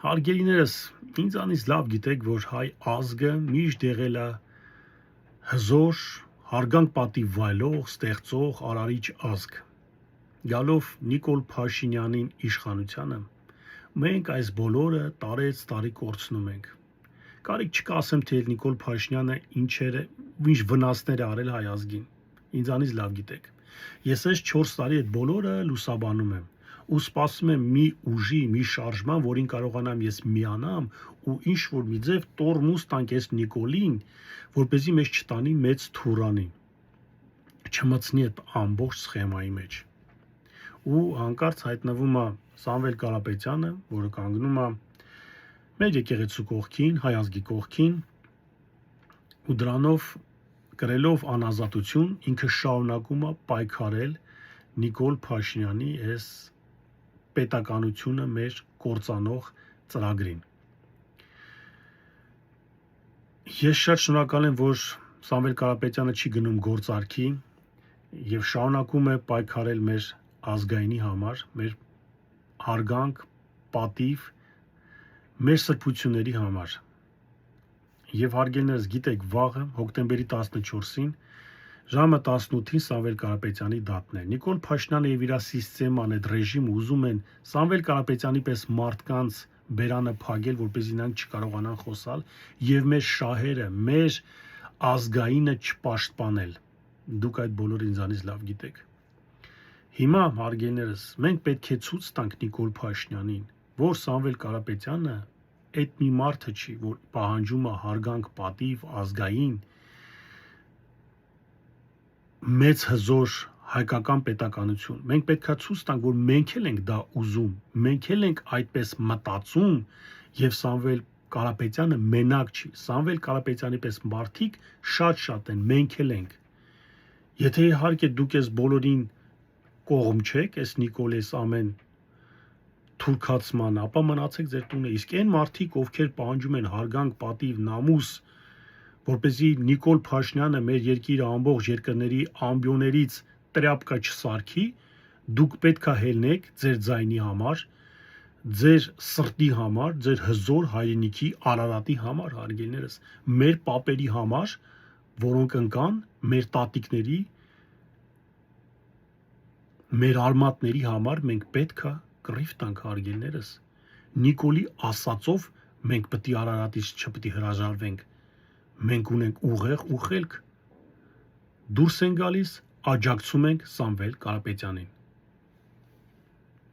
Հարգելիներս, ինձանից լավ գիտեք, որ հայ ազգը միշտ եղել է հզոր, հարգանք պատիվ վայելող, ստեղծող, արարիչ ազգ։ Գալով Նիկոլ Փաշինյանին իշխանությանը, մենք այս բոլորը տարեց-տարի կորցնում ենք։ Կարիք չկա ասեմ, թե Նիկոլ Փաշինյանը ինչ վնասներ է արել հայ ազգին։ Ինձանից լավ գիտեք։ Ես այս 4 տարի այդ բոլորը լուսաբանում եմ ու սպասում եմ մի ուժի, մի շարժման, որին կարողանամ ես միանամ ու ինչ-որ մի ձև տորմուզ տանք այս Նիկոլին, որպեսզի մեզ չտանի մեծ թուրանի, չմցնի այդ ամբողջ սխեմայի մեջ։ Ու հանկարծ հայտնվում է Սամվել Կարապետյանը, որը կանգնում է մեր եկեղեցու կողքին, հայ ազգի կողքին, ու դրանով կրելով անազատություն ինքը շարունակում է պայքարել Նիկոլ Փաշինյանի այս պետականությունը մեր կործանող ծրագրին։ Ես շատ շնորհակալ եմ, որ Սամվել Կարապետյանը չի գնում գործարքի եւ շարունակում է պայքարել մեր ազգայինի համար, մեր հարգանք, պատիվ, մեր սրբությունների համար։ Եվ հարգելիներս, գիտեք, վաղը հոկտեմբերի 14-ին ժամը 18-ին Սամվել Կարապետյանի դատն է։ Նիկոլ Փաշինյանը եւ իր սիստեման այդ ռեժիմը ուզում են Սամվել Կարապետյանի պես մարդկանց բերանը փակել, որպեսզի նրանք չկարողանան խոսալ եւ մեր շահերը, մեր ազգայինը չպաշտպանել։ Դուք այդ բոլորը ինձանից լավ գիտեք։ Հիմա հարգելիներս, մենք պետք է ցույց տանք Նիկոլ Փաշինյանին, որ Սամվել Կարապետյանը այդ մի մարդը չի, որ պահանջում է հարգանք, պատիվ, ազգային մեծ հզոր հայկական պետականություն։ Մենք պետքա ցույց տանք, որ մենք էլ ենք դա ուզում, մենք էլ ենք այդպես մտածում եւ Սամվել Կարապետյանը մենակ չի։ Սամվել Կարապետյանի պես մարդիկ շատ են, մենք էլ ենք։ Եթե իհարկե դուք այս բոլորին կողմ չեք, այս Նիկոլես ամեն թուրքացման, ապա մնացեք ձեր տունը։ Իսկ այն մարդիկ, ովքեր պահանջում են հարգանք, պատիվ, նամուս, որպեսզի Նիկոլ Փաշինյանը մեր երկիրը ամբողջ երկրների ամբիոներից տրապկա չսարքի, դուք պետքա հելնեք ձեր ձայնի համար, ձեր սրտի համար, ձեր հզոր հայրենիքի Արարատի համար, հարգելիներս, մեր պապերի համար, որոնք ընկան, մեր տատիկների, մեր արմատների համար մենք պետքա կռիվ տանք, հարգելիներս։ Նիկոլի ասածով մենք պետք է Արարատից չպետք է հրաժարվենք։ Մենք ունենք ուղեղ ու խելք։ Դուրս են գալիս, աջակցում ենք Սամվել Կարապետյանին։